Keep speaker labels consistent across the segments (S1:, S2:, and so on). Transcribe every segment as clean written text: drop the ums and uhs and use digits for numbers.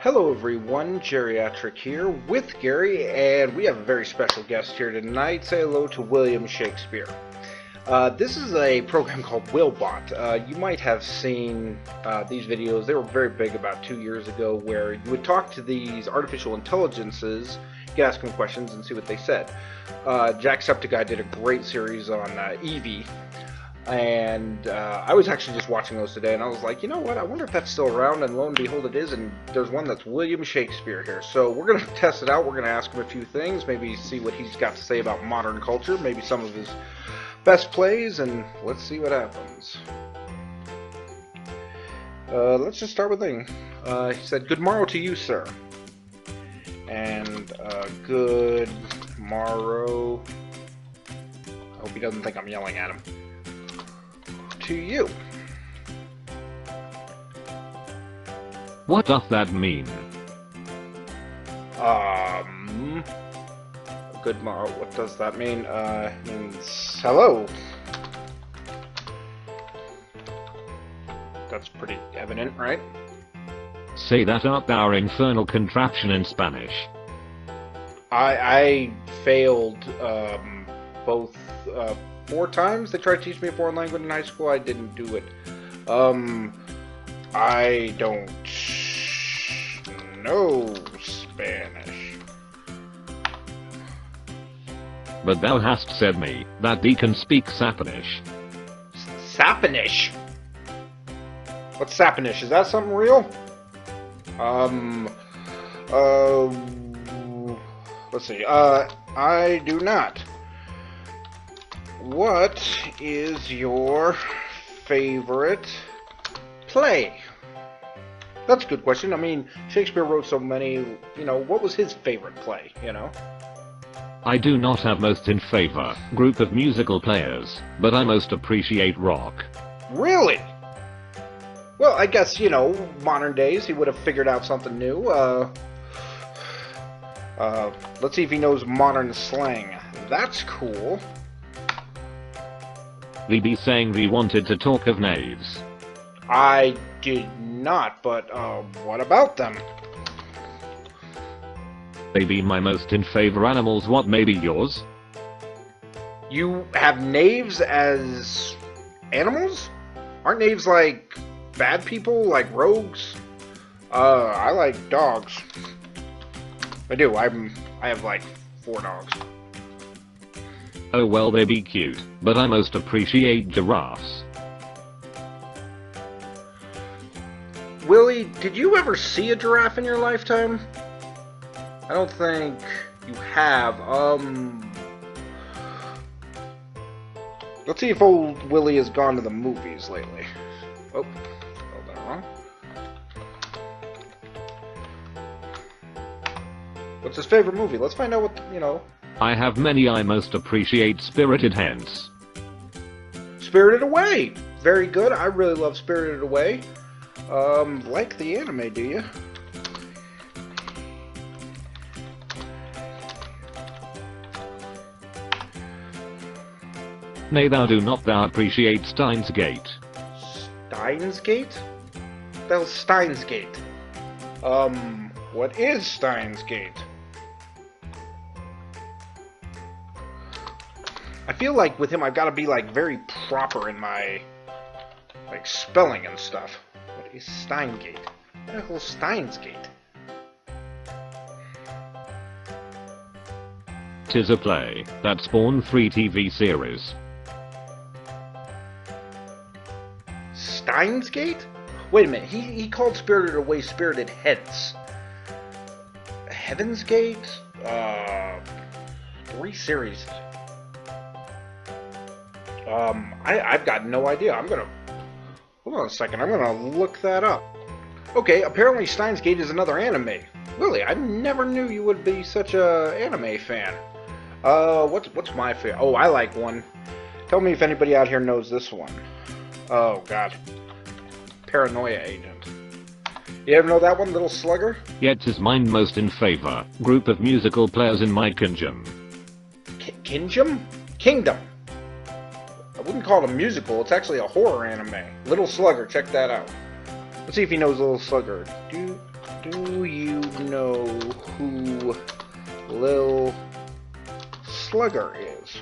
S1: Hello everyone, Geriatric here with Gary, and we have a very special guest here tonight. Say hello to William Shakespeare. This is a program called Willbot. You might have seen these videos. They were very big about 2 years ago, where you would talk to these artificial intelligences, you could ask them questions and see what they said. Jacksepticeye did a great series on Eevee. And I was actually just watching those today, and I was like, you know what, I wonder if that's still around, and lo and behold it is, and there's one that's William Shakespeare here. So we're going to test it out, we're going to ask him a few things, maybe see what he's got to say about modern culture, maybe some of his best plays, and let's see what happens. Let's just start with thing. He said, "Good morrow to you, sir." And good morrow. I hope he doesn't think I'm yelling at him. To you.
S2: What doth that mean?
S1: Good morrow. What does that mean? Means hello. That's pretty evident, right?
S2: Say that art thou infernal contraption in Spanish.
S1: I failed both 4 times. They tried to teach me a foreign language in high school. I didn't do it. I don't know Spanish.
S2: But thou hast said me that thee can speak Sapanish.
S1: Sapanish? What's Sapanish? Is that something real? Let's see. I do not. What is your favorite play? That's a good question. I mean, Shakespeare wrote so many, you know, what was his favorite play, you know?
S2: I do not have most in favor group of musical players, but I most appreciate rock.
S1: Really? Well, I guess, you know, modern days, he would have figured out something new. Let's see if he knows modern slang. That's cool.
S2: Thee be saying thee wanted to talk of knaves.
S1: I did not, but, what about them?
S2: They be my most in favor animals. What may be yours?
S1: You have knaves as animals? Aren't knaves like bad people, like rogues? I like dogs. I do. I have like 4 dogs.
S2: Oh well, they be cute, but I most appreciate giraffes.
S1: Willie, did you ever see a giraffe in your lifetime? I don't think you have. Let's see if old Willie has gone to the movies lately. Oh, spelled that wrong. What's his favorite movie? Let's find out what, you know.
S2: I have many. I most appreciate Spirited Hence.
S1: Spirited Away! Very good. I really love Spirited Away. Like the anime, do you?
S2: Nay, thou do not thou appreciate Steins Gate.
S1: Steins Gate? That was Steins Gate. What is Steins Gate? I feel like with him I've got to be like very proper in my like spelling and stuff. What is Steingate? What the hell is Steins Gate?
S2: 'Tis a play that spawned 3 TV series.
S1: Steins Gate? Wait a minute, he called Spirited Away Spirited Heads. Heaven's Gate? 3 series. I've got no idea. Hold on a second, I'm gonna look that up. Okay, apparently Steins Gate is another anime. Really, I never knew you would be such a anime fan. What's my favorite? Oh, I like one. Tell me if anybody out here knows this one. Oh, God. Paranoia Agent. You ever know that one, Little Slugger?
S2: Yet 'tis mine most in favor group of musical players in my kingdom.
S1: Kingdom? Kingdom. I wouldn't call it a musical. It's actually a horror anime. Little Slugger, check that out. Let's see if he knows Little Slugger. Do you know who Lil Slugger is?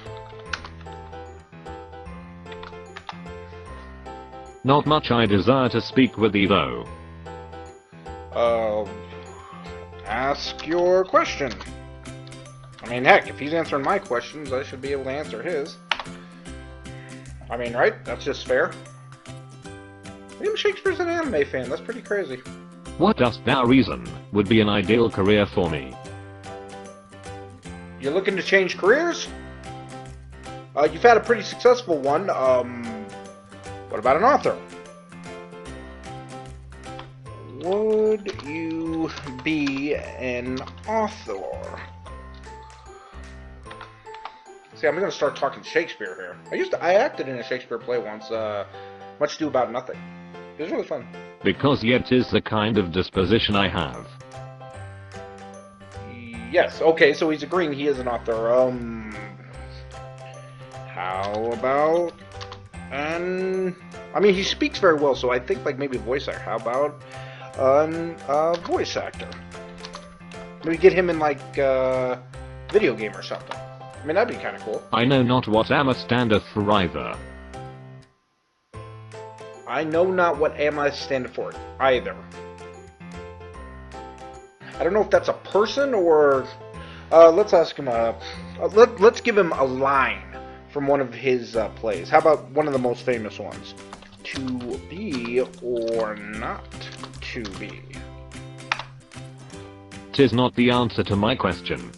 S2: Not much. I desire to speak with thee though.
S1: Ask your question. I mean, heck, if he's answering my questions, I should be able to answer his. I mean, right? That's just fair. William Shakespeare's an anime fan. That's pretty crazy.
S2: What dost thou reason would be an ideal career for me?
S1: You're looking to change careers? You've had a pretty successful one. What about an author? Would you be an author? See, I'm gonna start talking Shakespeare here. I acted in a Shakespeare play once, Much Ado About Nothing. It was really fun. Because
S2: yet is the kind of disposition I have.
S1: Yes, okay, so he's agreeing he is an author. How about I mean, he speaks very well, so I think like maybe a voice actor. How about a voice actor? Maybe get him in like a video game or something. I mean, that'd be kind of cool.
S2: I know not what Amma standeth for either.
S1: I know not what Amma standeth for either. I don't know if that's a person or let's ask him let's give him a line from one of his plays. How about one of the most famous ones? To be or not to be?
S2: 'Tis not the answer to my question.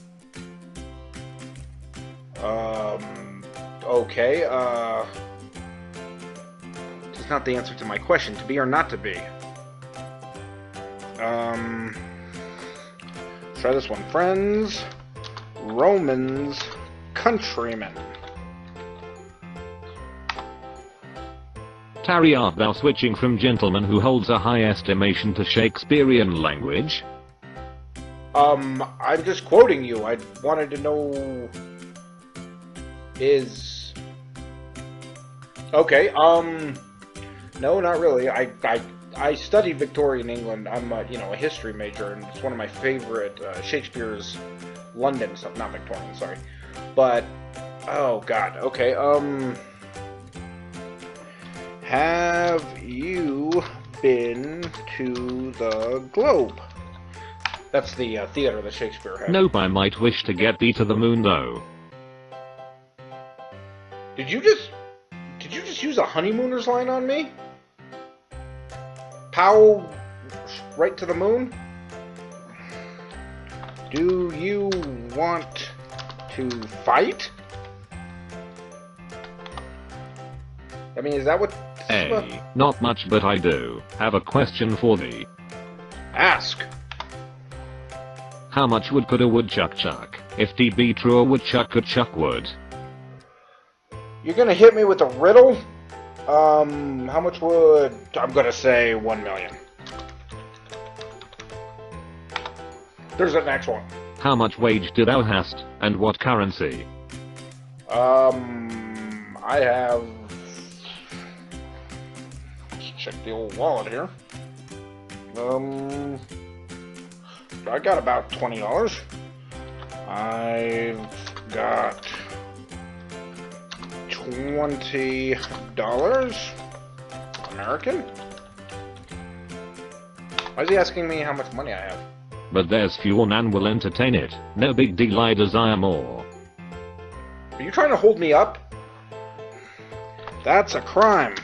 S1: Okay, it's not the answer to my question. To be or not to be? Try this one. Friends, Romans, countrymen.
S2: Tarry, art thou switching from gentleman who holds a high estimation to Shakespearean language?
S1: I'm just quoting you. I wanted to know is... Okay, no, not really. I studied Victorian England. I'm a history major, and it's one of my favorite Shakespeare's London stuff. Not Victorian, sorry. But, oh god, okay, have you been to the Globe? That's the theater that Shakespeare had.
S2: Nope, I might wish to get thee to the moon though.
S1: Did you just use a honeymooner's line on me? Pow right to the moon? Do you want to fight? I mean, is that what...
S2: Hey, not much, but I do have a question for thee.
S1: Ask.
S2: How much wood could a woodchuck chuck? If it be true a woodchuck could chuck wood.
S1: You're gonna hit me with a riddle? How much would... I'm gonna say 1 million. There's the next one.
S2: How much wage do thou hast, and what currency?
S1: I have... Let's check the old wallet here. I got about $20. I've got $20 American. Why is he asking me how much money I have?
S2: But there's few, none will entertain it. No big deal, I desire more.
S1: Are you trying to hold me up? That's a crime.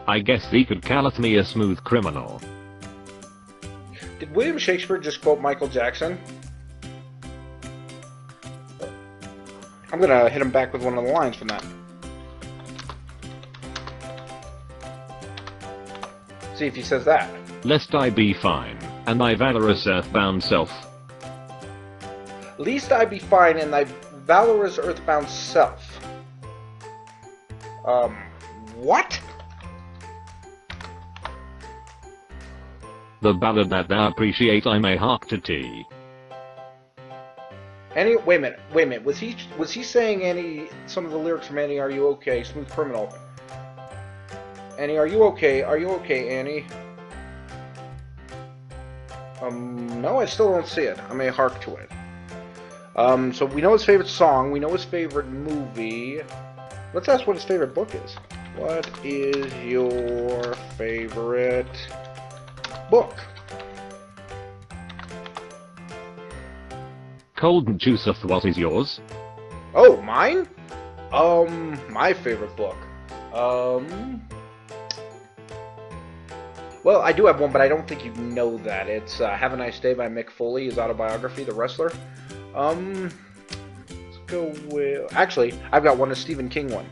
S2: I guess thee could calleth me a smooth criminal.
S1: Did William Shakespeare just quote Michael Jackson? I'm gonna hit him back with one of the lines from that. See if he says that.
S2: Lest I be fine, and thy valorous earthbound self.
S1: Least I be fine, and thy valorous earthbound self. What?
S2: The ballad that thou appreciate I may hark to thee.
S1: Wait a minute. Was he saying some of the lyrics from Are You Okay? Smooth Criminal? Annie, are you okay? Are you okay, Annie? No, I still don't see it. I may hark to it. So we know his favorite song. We know his favorite movie. Let's ask what his favorite book is. What is your favorite book?
S2: Cold juiceth, what is yours?
S1: Oh, mine? My favorite book. Well, I do have one, but I don't think you know that. It's Have a Nice Day by Mick Foley, his autobiography, the wrestler. Let's go with... Actually, I've got one, a Stephen King one.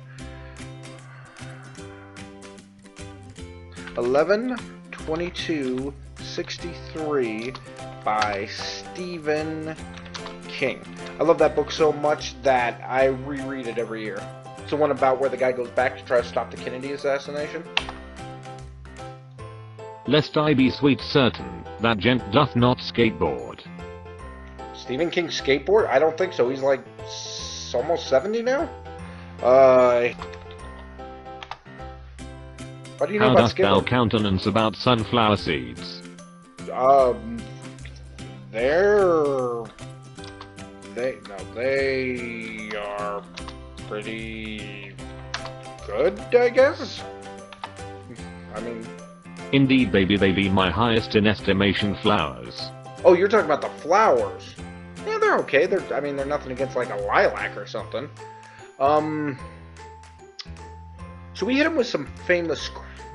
S1: 11/22/63 by Stephen King. I love that book so much that I reread it every year. It's the one about where the guy goes back to try to stop the Kennedy assassination.
S2: Lest I be sweet certain, that gent doth not skateboard.
S1: Stephen King skateboard? I don't think so. He's like almost 70 now? What do you know
S2: How
S1: about
S2: dost thou
S1: skateboard?
S2: countenance about sunflower seeds?
S1: They are pretty good, I guess? I mean...
S2: Indeed, baby, they be my highest in estimation flowers.
S1: Oh, you're talking about the flowers. Yeah, they're okay. I mean, they're nothing against, like, a lilac or something. Should we hit him with some famous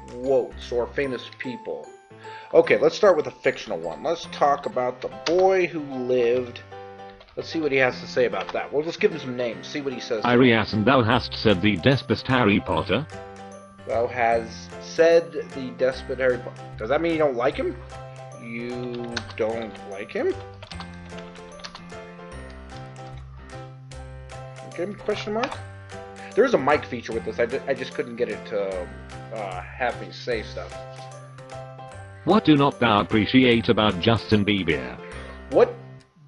S1: quotes or famous people? Okay, let's start with a fictional one. Let's talk about The Boy Who Lived. Let's see what he has to say about that. We'll just give him some names, see what he says.
S2: Irias, and thou hast said the despest Harry Potter.
S1: Thou has said the despot Harry Potter. Does that mean you don't like him? You don't like him? Okay, question mark? There is a mic feature with this. I just couldn't get it to have me say stuff.
S2: What do not thou appreciate about Justin Bieber?
S1: What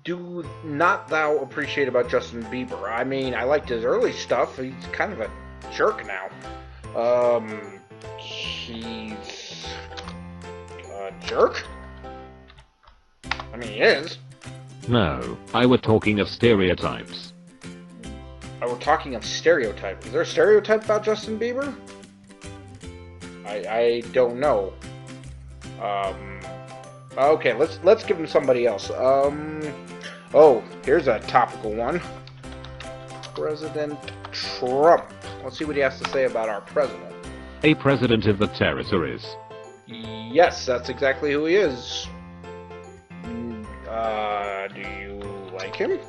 S1: do not thou appreciate about Justin Bieber? I mean, I liked his early stuff. He's kind of a jerk now. He's a jerk? I mean, he is.
S2: No, I were talking of stereotypes.
S1: We're talking of stereotype. Is there a stereotype about Justin Bieber? I don't know. Okay, let's give him somebody else. Oh, here's a topical one. President Trump. Let's see what he has to say about our president.
S2: A president of the territories.
S1: Yes, that's exactly who he is. Do you like him?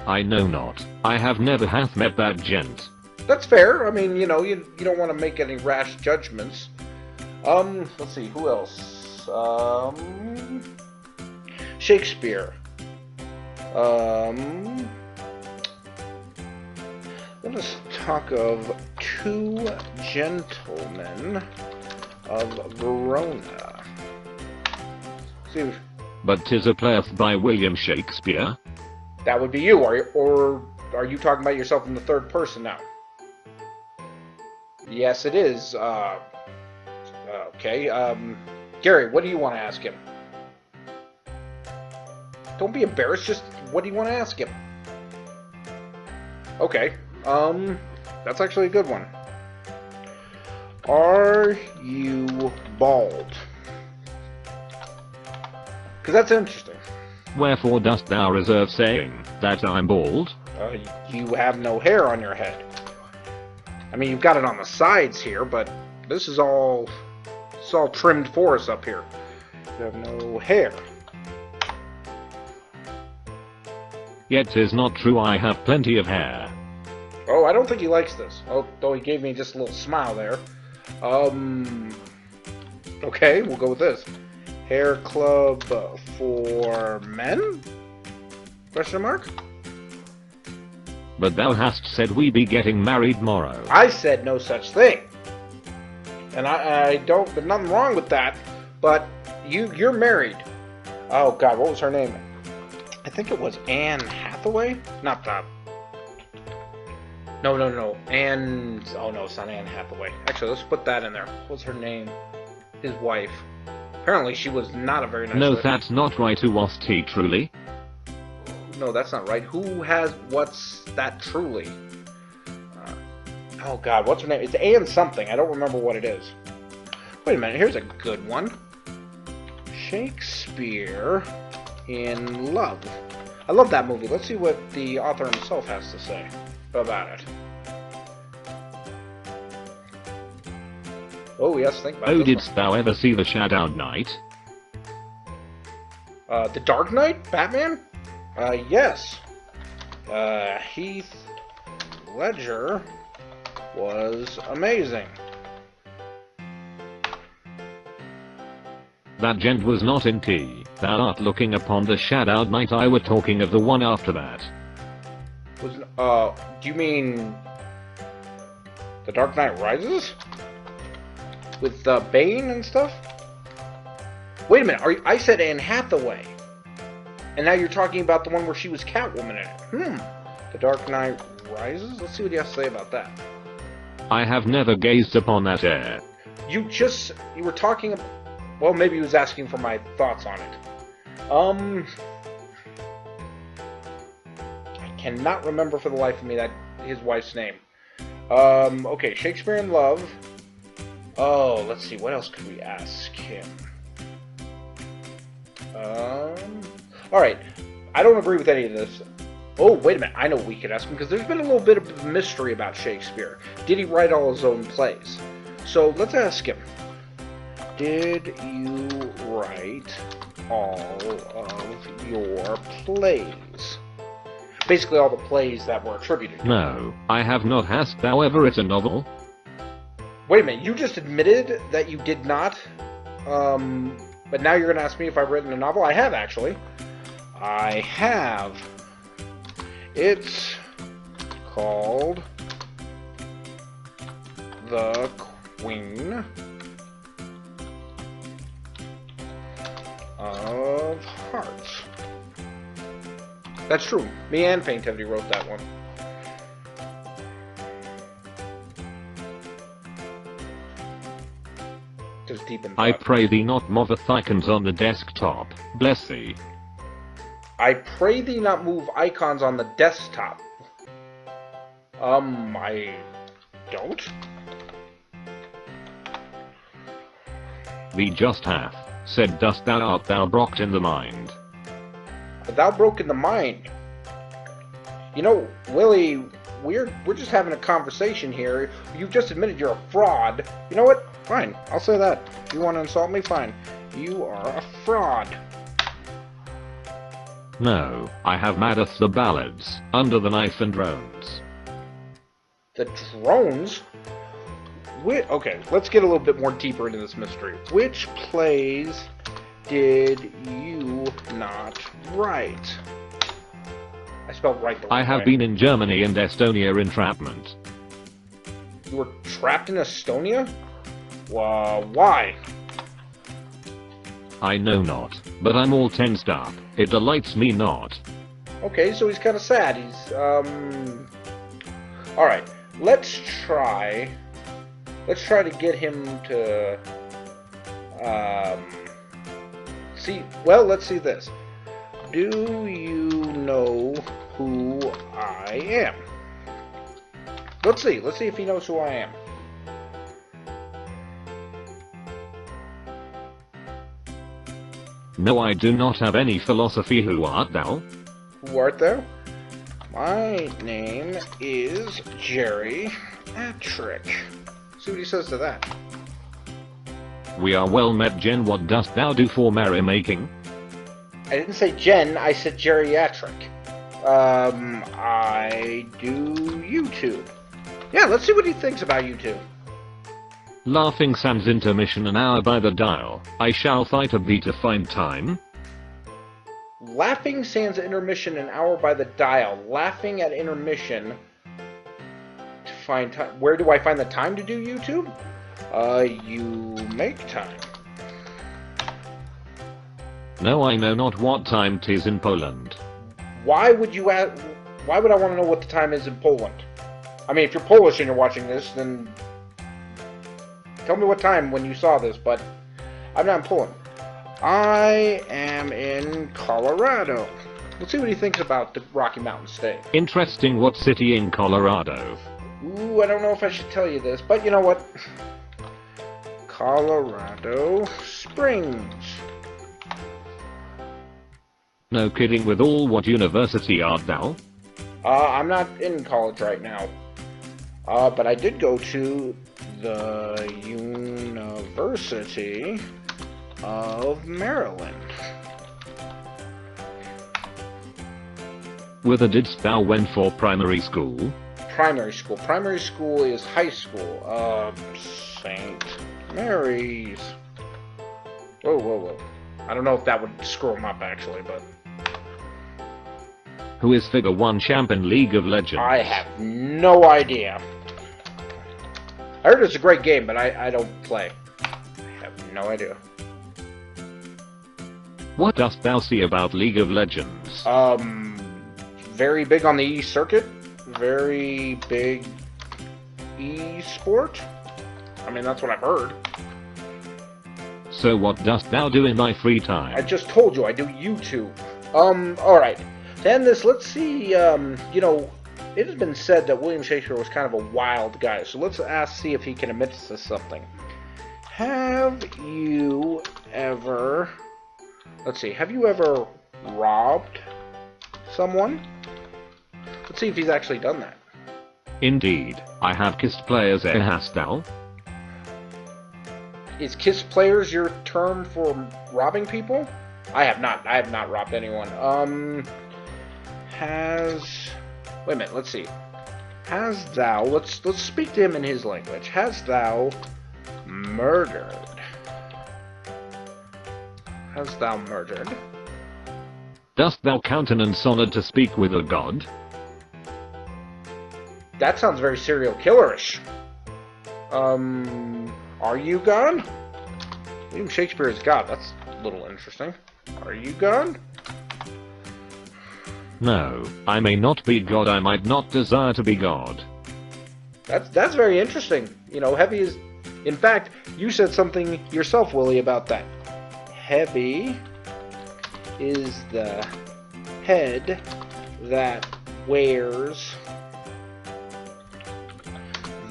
S2: I know not. I have never hath met that gent.
S1: That's fair. I mean, you know, you don't want to make any rash judgments. Let's see, who else? Shakespeare. Let us talk of two gentlemen of Verona. See,
S2: But 'tis a playeth by William Shakespeare.
S1: that would be you, or are you talking about yourself in the third person now? Yes, it is. Okay. Gary, what do you want to ask him? Don't be embarrassed. Just what do you want to ask him? Okay. That's actually a good one. Are you bald? Because that's interesting.
S2: Wherefore dost thou reserve saying that I'm bald?
S1: You have no hair on your head. I mean, you've got it on the sides here, but this is all trimmed for us up here. You have no hair.
S2: Yet 'tis not true, I have plenty of hair.
S1: Oh, I don't think he likes this. Oh, though he gave me just a little smile there. Okay, we'll go with this. Hair club for men? Question mark?
S2: But thou hast said we be getting married morrow.
S1: I said no such thing. And I don't, there's nothing wrong with that. But you're married. Oh God, what was her name? I think it was Anne Hathaway? Not that. No, no, no. And oh no, it's not Anne Hathaway. Actually, let's put that in there. What's her name? His wife. Apparently, she was not a very nice
S2: No,
S1: lady.
S2: that's not right. Who was he truly?
S1: No, that's not right. Who has what's that truly? Oh God, what's her name? It's Anne something. I don't remember what it is. Wait a minute. Here's a good one. Shakespeare in Love. I love that movie. Let's see what the author himself has to say about it. Oh yes, think about
S2: Oh,
S1: this
S2: didst thou ever see The Shadow Knight?
S1: one. The Dark Knight? Batman? Yes. Heath Ledger was amazing.
S2: That gent was not in key. Thou art looking upon The Shadow Knight. I were talking of the one after that.
S1: Do you mean The Dark Knight Rises? With Bane and stuff? Wait a minute, I said Anne Hathaway. And now you're talking about the one where she was Catwoman in it. The Dark Knight Rises? Let's see what he has to say about that.
S2: I have never gazed upon that air.
S1: You were talking about... Well, maybe he was asking for my thoughts on it. I cannot remember for the life of me his wife's name. Okay, Shakespeare in Love. Oh, let's see, what else could we ask him? Alright, I don't agree with any of this. Oh, wait a minute, I know what we could ask him, because there's been a little bit of mystery about Shakespeare. Did he write all his own plays? So, let's ask him. Did you write all of your plays? Basically all the plays that were attributed to him.
S2: No, I have not. Hast thou ever written a novel?
S1: Wait a minute, you just admitted that you did not? But now you're going to ask me if I've written a novel? I have, actually. I have. It's called The Queen of Hearts. That's true. Me and Faintivity wrote that one. Just deep in thought.
S2: I pray thee not move icons on the desktop. Bless thee.
S1: I pray thee not move icons on the desktop. I don't?
S2: Thee just hath said, dost thou art thou brocked in the mind.
S1: Thou broke in the mind. You know, Willie, we're just having a conversation here. You've just admitted you're a fraud. You know what? Fine, I'll say that. If you want to insult me, fine. You are a fraud.
S2: No, I have maddeth the ballads, Under the Knife and Drones.
S1: The drones? Okay, let's get a little bit more deeper into this mystery. Which plays did you not write? I spelled right the wrong way.
S2: I have been in Germany and Estonia entrapment.
S1: You were trapped in Estonia? Why?
S2: I know not, but I'm all tensed up. It delights me not.
S1: Okay, so he's kind of sad. He's, Alright, let's try to get him to, let's see this. Do you know who I am? Let's see if he knows who I am.
S2: No, I do not have any philosophy. Who art thou?
S1: Who art thou? My name is Jerry Attrick. See what he says to that.
S2: We are well met, Jen. What dost thou do for merrymaking?
S1: I didn't say Jen, I said geriatric. I do YouTube. Yeah, let's see what he thinks about YouTube.
S2: Laughing sans intermission, an hour by the dial. I shall fight a thee to find time.
S1: Laughing sans intermission, an hour by the dial. Laughing at intermission to find time. Where do I find the time to do YouTube? You make time.
S2: No, I know not what time 'tis in Poland.
S1: Why would I want to know what the time is in Poland? I mean, if you're Polish and you're watching this, then tell me what time when you saw this, but I'm not in Poland. I am in Colorado. Let's see what he thinks about the Rocky Mountain State.
S2: Interesting. What city in Colorado?
S1: Ooh, I don't know if I should tell you this, but you know what? Colorado Springs.
S2: No kidding. With all, what university art thou?
S1: I'm not in college right now. But I did go to the University of Maryland.
S2: Whither didst thou went for primary school?
S1: Primary school. Primary school is high school. St. Mary's. Whoa, whoa, whoa. I don't know if that would screw them up, actually, but...
S2: Who is Figure 1 champ in League of Legends?
S1: I have no idea. I heard it's a great game, but I don't play. I have no idea.
S2: What dost thou see about League of Legends?
S1: Very big on the e-circuit. Very big e-sport. I mean, that's what I've heard.
S2: So what dost thou do in thy free time?
S1: I just told you, I do YouTube. Alright. To end this, let's see, you know, it has been said that William Shakespeare was kind of a wild guy, so let's see if he can admit to something. Have you ever, let's see, have you ever robbed someone? Let's see if he's actually done that.
S2: Indeed, I have kissed players. Hast thou?
S1: Is kiss players your term for robbing people? I have not robbed anyone. Wait a minute, let's see. Has thou, let's speak to him in his language. Has thou murdered? Has thou murdered?
S2: Dost thou countenance honored to speak with a god?
S1: That sounds very serial killerish. Are you God? William Shakespeare is God. That's a little interesting. Are you God?
S2: No, I may not be God. I might not desire to be God.
S1: That's very interesting. You know, heavy is... In fact, you said something yourself, Willie, about that. Heavy is the head that wears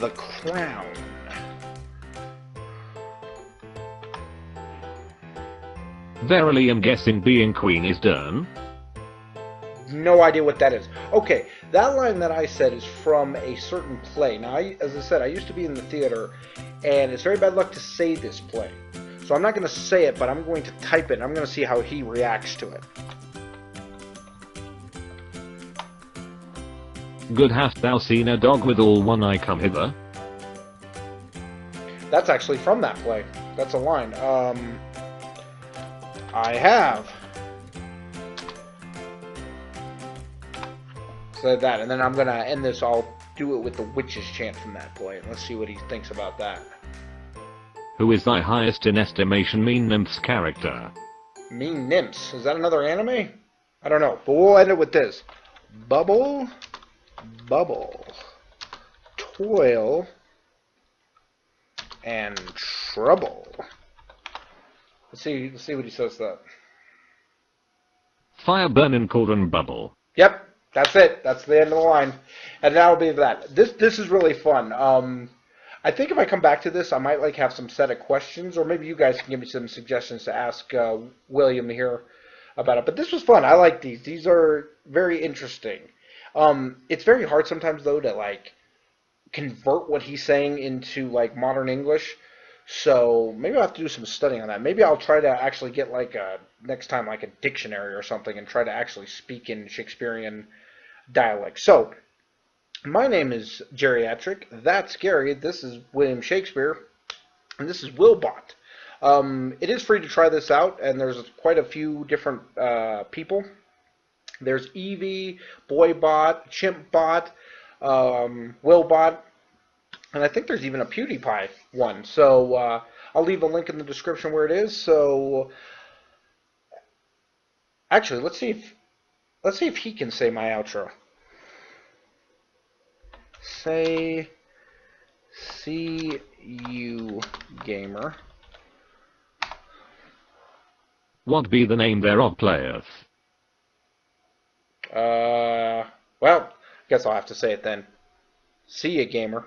S1: the crown.
S2: Verily, I'm guessing being queen is done.
S1: No idea what that is. Okay, that line that I said is from a certain play. Now, as I said, I used to be in the theater, and it's very bad luck to say this play. So I'm not going to say it, but I'm going to type it, and I'm going to see how he reacts to it.
S2: Good, hast thou seen a dog with all one eye come hither?
S1: That's actually from that play. That's a line. I have said that, and then I'm gonna end this. I'll do it with the witch's chant from that play, and let's see what he thinks about that.
S2: Who is thy highest in estimation mean nymph's character?
S1: Mean nymphs? Is that another anime? I don't know, but we'll end it with this. Bubble, bubble, toil, and trouble. Let's see what he says to that.
S2: Fire burning cauldron bubble.
S1: Yep, that's it. That's the end of the line. And that'll be that. This is really fun. I think if I come back to this, I might like have some set of questions, or maybe you guys can give me some suggestions to ask William here about it. But this was fun. I like these. These are very interesting. It's very hard sometimes though to like convert what he's saying into like modern English. So maybe I'll have to do some studying on that. Maybe I'll try to actually get like next time like a dictionary or something and try to actually speak in Shakespearean dialect. So my name is Geriatric. That's Gary. This is William Shakespeare, and this is Willbot. It is free to try this out, and there's quite a few different people. There's Eevee, Boybot, Chimpbot, Willbot. And I think there's even a PewDiePie one. So I'll leave a link in the description where it is. So actually, let's see if he can say my outro. Say, see you, gamer.
S2: What be the name thereof, players?
S1: Well, guess I'll have to say it then. See ya, gamer.